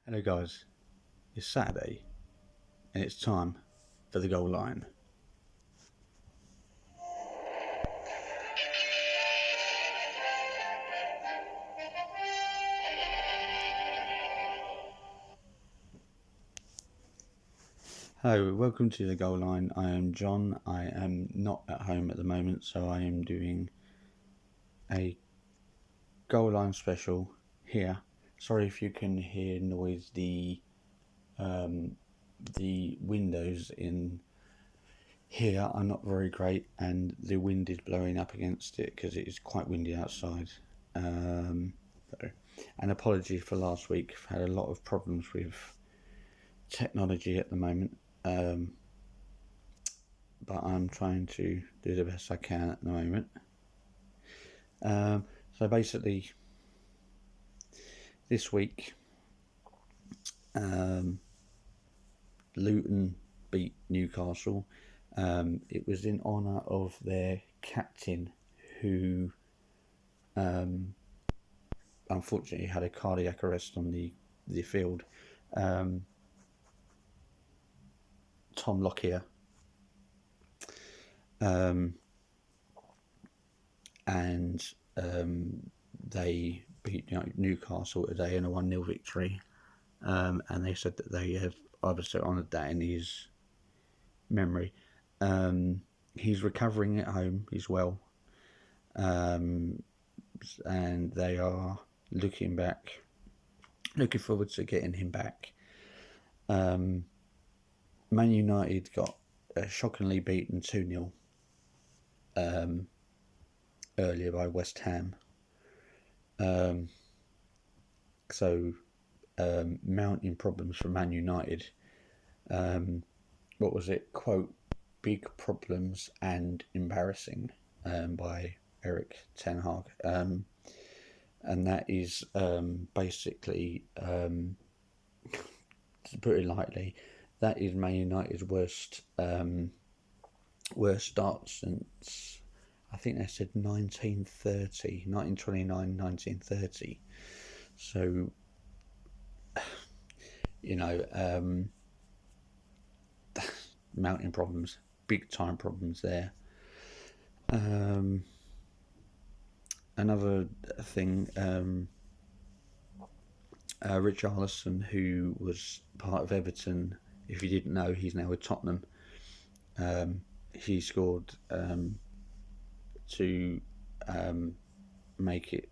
Hello guys, it's Saturday and it's time for the goal line. Hello, welcome to the goal line. I am John. I am not at home at the moment, so I am doing a goal line special here. Sorry if you can hear noise. The windows in here are not very great, and the wind is blowing up against it because it is quite windy outside. And apology for last week. I've had a lot of problems with technology at the moment, but I'm trying to do the best I can at the moment. So basically, this week, Luton beat Newcastle. It was in honour of their captain, who unfortunately had a cardiac arrest on the field. Tom Lockyer. They beat Newcastle today in a 1-0 victory. And they said that they have obviously honoured that in his memory. He's recovering at home. He's well. And they are looking forward to getting him back. Man United got shockingly beaten 2-0 earlier by West Ham. Mounting problems for Man United. What was it? Quote, big problems and embarrassing, by Erik ten Hag. And that is basically, to put it lightly, that is Man United's worst start since, I think they said 1930. So, mounting problems, big time problems there. Another thing, Richarlison, who was part of Everton, if you didn't know, he's now with Tottenham. He scored to make it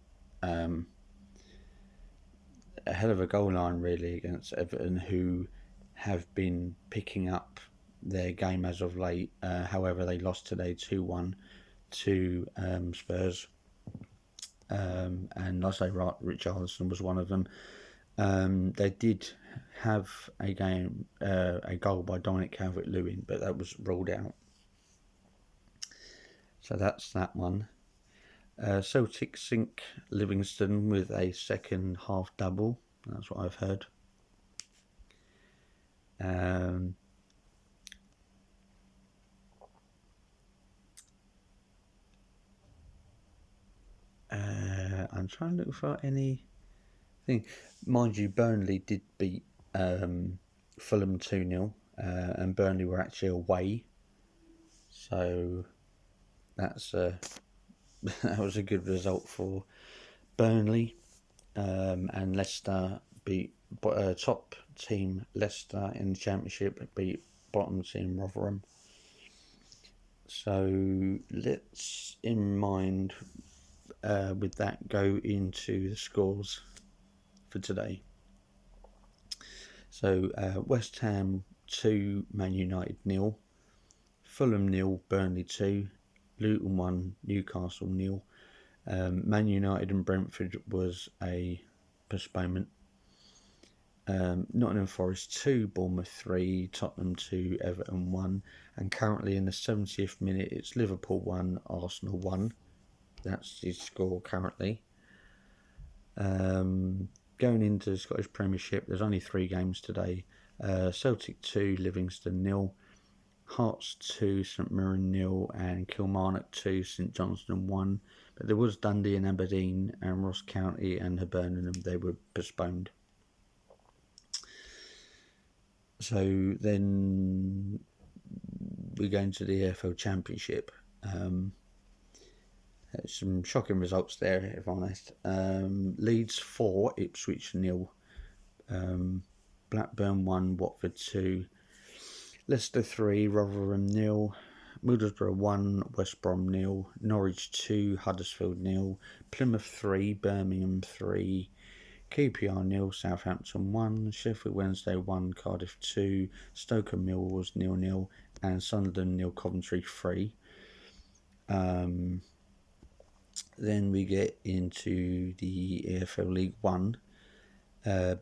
a hell of a goal line, really, against Everton, who have been picking up their game as of late. However, they lost today 2-1 to Spurs. And I say Richarlison was one of them. They did have a goal by Dominic Calvert-Lewin, but that was ruled out. So that's that one. Celtic sink Livingston with a second half double. That's what I've heard. I'm trying to look for anything. Mind you, Burnley did beat Fulham 2-0, and Burnley were actually away. So that's that was a good result for Burnley. And Leicester beat top team Leicester in the Championship, beat bottom team Rotherham. So let's, in mind, with that, go into the scores for today. So West Ham 2, Man United 0, Fulham 0, Burnley 2, Luton 1, Newcastle 0. Man United and Brentford was a postponement. Nottingham Forest 2, Bournemouth 3, Tottenham 2, Everton 1, and currently in the 70th minute it's Liverpool 1, Arsenal 1. That's his score currently. Going into the Scottish Premiership, there's only 3 games today. Celtic 2, Livingston 0, Hearts 2, St Mirren 0, and Kilmarnock 2, St Johnstone 1. But there was Dundee and Aberdeen, and Ross County and Hibernian, they were postponed. So then we go into the AFL Championship. Some shocking results there, if I'm honest. Leeds 4, Ipswich 0. Blackburn 1, Watford 2. Leicester 3, Rotherham 0. Middlesbrough 1, West Brom 0. Norwich 2, Huddersfield 0. Plymouth 3, Birmingham 3. QPR 0, Southampton 1. Sheffield Wednesday 1, Cardiff 2. Stoke Millwall 0-0. And Sunderland 0, Coventry 3. Then we get into the AFL League 1.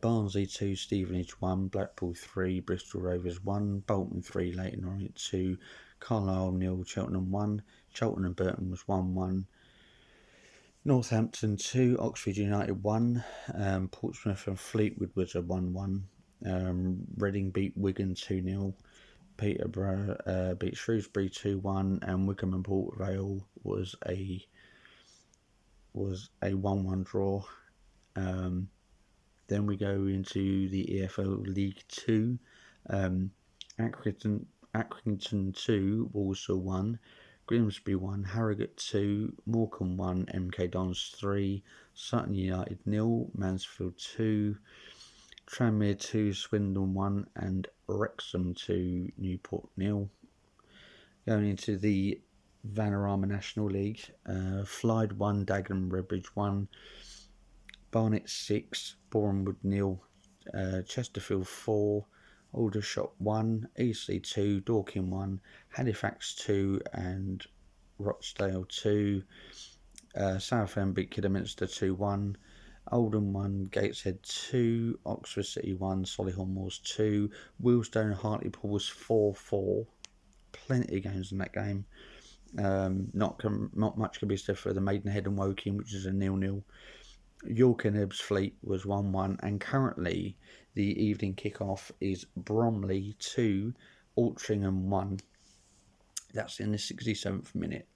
Barnsley 2, Stevenage 1, Blackpool 3, Bristol Rovers 1, Bolton 3, Leyton Orient 2, Carlisle 0, Cheltenham 1, Charlton and Burton was 1-1, Northampton 2, Oxford United 1, Portsmouth and Fleetwood was a 1-1, Reading beat Wigan 2-0, Peterborough beat Shrewsbury 2-1, and Wickham and Port Vale was a 1-1 draw. Then we go into the EFL League 2. Accrington 2, Walsall 1, Grimsby 1, Harrogate 2, Morecambe 1, MK Dons 3, Sutton United 0, Mansfield 2, Tranmere 2, Swindon 1, and Wrexham 2, Newport 0. Going into the Vanarama National League, Flyde 1, Dagenham Redbridge 1, Barnet 6, Bournemouth 0, Chesterfield 4, Aldershot 1, Eastleigh 2, Dorking 1, Halifax 2, and Rochdale 2. Southend beat Kidderminster 2-1. Oldham 1, Gateshead 2, Oxford City 1, Solihull Moors 2, Wealdstone and Hartlepool was 4-4. Plenty of games in that game. Not much can be said for the Maidenhead and Woking, which is a 0-0. York and Ebbsfleet was 1-1, and currently the evening kickoff is Bromley 2, Altrincham 1. That's in the 67th minute.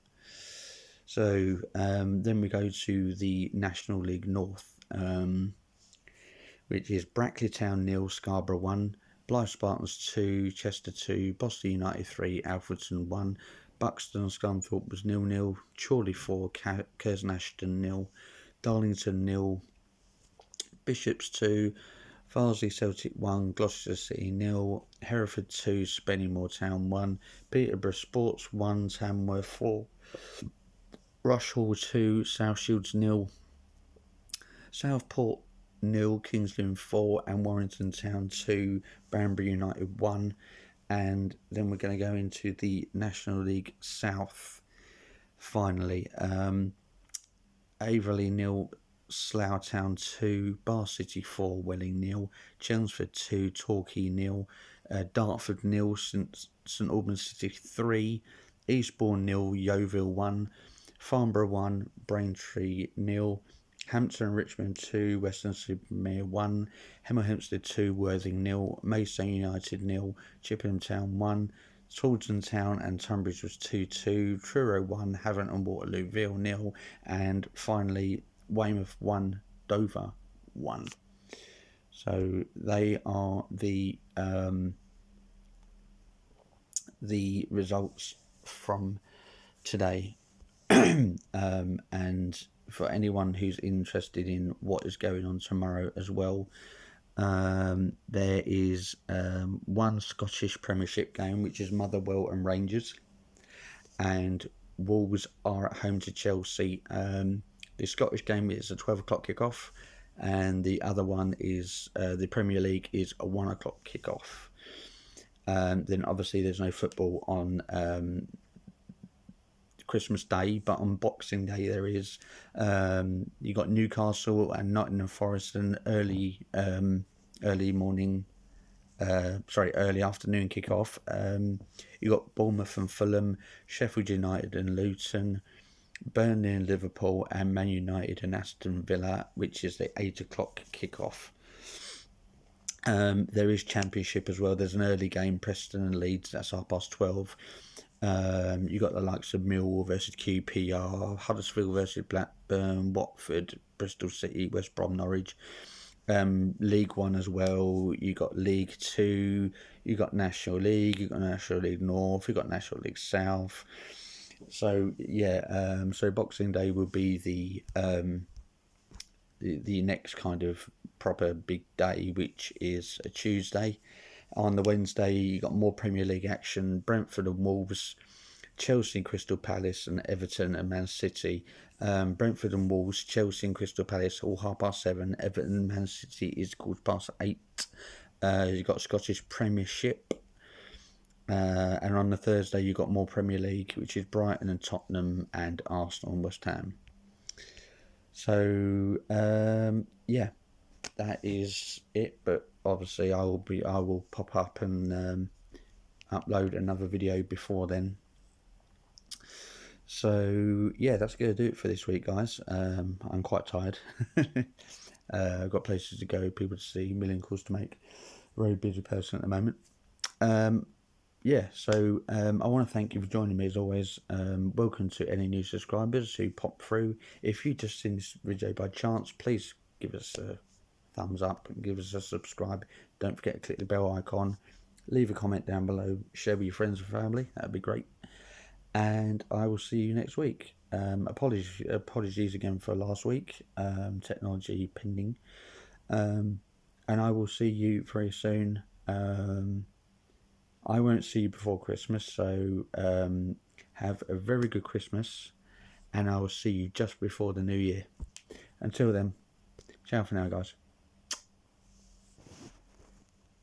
So then we go to the National League North, which is Brackley Town 0, Scarborough 1, Blyth Spartans 2, Chester 2, Boston United 3, Alfredston 1, Buxton and Scunthorpe was 0-0, Chorley 4, Curzon Ashton 0, Darlington 0, Bishops 2, Farsley Celtic 1, Gloucester City 0, Hereford 2, Spennymoor Town 1, Peterborough Sports 1, Tamworth 4, Rushhall 2, South Shields 0, Southport 0, Kingsland 4, and Warrington Town 2, Banbury United 1. And then we're going to go into the National League South finally. Averley 0, Slough Town 2, Bar City 4, Welling 0, Chelmsford 2, Torquay 0, Dartford 0, St Albans City 3, Eastbourne 0, Yeovil 1, Farnborough 1, Braintree 0, Hampton and Richmond 2, Weston-super-Mare 1, Hemel Hempstead 2, Worthing 0, Maidstone United 0, Chippenham Town 1, Taunton Town and Tunbridge was 2-2, Truro 1, Havant and Waterlooville 0, and finally Weymouth 1, Dover 1. So they are the results from today. And for anyone who's interested in what is going on tomorrow as well, there is one Scottish Premiership game, which is Motherwell and Rangers, and Wolves are at home to Chelsea. The Scottish game is a 12 o'clock kickoff, and the other one is the Premier League is a 1 o'clock kickoff. Then obviously there's no football on Christmas Day, but on Boxing Day there is. You got Newcastle and Nottingham Forest, and early afternoon kickoff. You got Bournemouth and Fulham, Sheffield United and Luton, Burnley and Liverpool, and Man United and Aston Villa, which is the 8 o'clock kickoff. There is Championship as well. There's an early game, Preston and Leeds, that's 12:30. You got the likes of Millwall versus QPR, Huddersfield versus Blackburn, Watford, Bristol City, West Brom, Norwich, League One as well. You got League Two. You got National League. You got National League North. You got National League South. So yeah, so Boxing Day will be the next kind of proper big day, which is a Tuesday. On the Wednesday, you got more Premier League action: Brentford and Wolves, Chelsea and Crystal Palace, and Everton and Man City. Brentford and Wolves, Chelsea and Crystal Palace, all 7:30. Everton and Man City is 8:15. You've got Scottish Premiership. And on the Thursday, you've got more Premier League, which is Brighton and Tottenham and Arsenal and West Ham. So, yeah, that is it. But obviously, I will pop up and upload another video before then. So yeah, that's going to do it for this week, guys. I'm quite tired. I've got places to go, people to see, million calls to make. Very busy person at the moment. Yeah, so I want to thank you for joining me as always. Welcome to any new subscribers who pop through. If you just seen this video by chance, please give us a thumbs up and give us a subscribe. Don't forget to click the bell icon. Leave a comment down below. Share with your friends and family. That'd be great. And I will see you next week. Apologies again for last week. Technology pending. And I will see you very soon. I won't see you before Christmas, so have a very good Christmas, and I will see you just before the new year. Until then, ciao for now, guys.